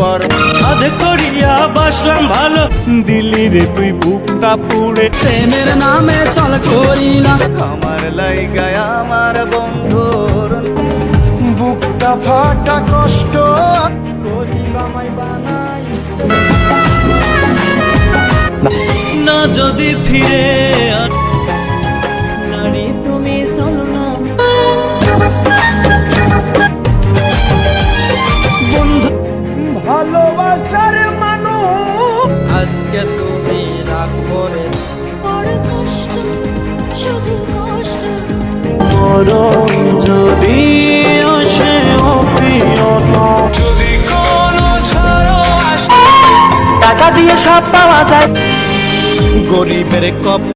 পর সাধে করিয়া বাসলাম ভালো, দিলি রে তুই বুকটা পুড়ে। প্রেমের নামে চল করিলাম আমার লাইগায় আমার বন্ধুর বুকটা ফাটা কষ্ট করিবামাই বানাই। না যদি ফিরে নারী তুমি চলো না বন্ধু, ভালোবাসার মানুষ আজকে তুমি রাখবো রে বড় কষ্ট, শুধু কষ্ট। মরণ যদি আসে অপ্রিয়তম, যদি কোনো ঝড় আসে টাকা দিয়ে সব পাওয়া যায়, গরিবের কপ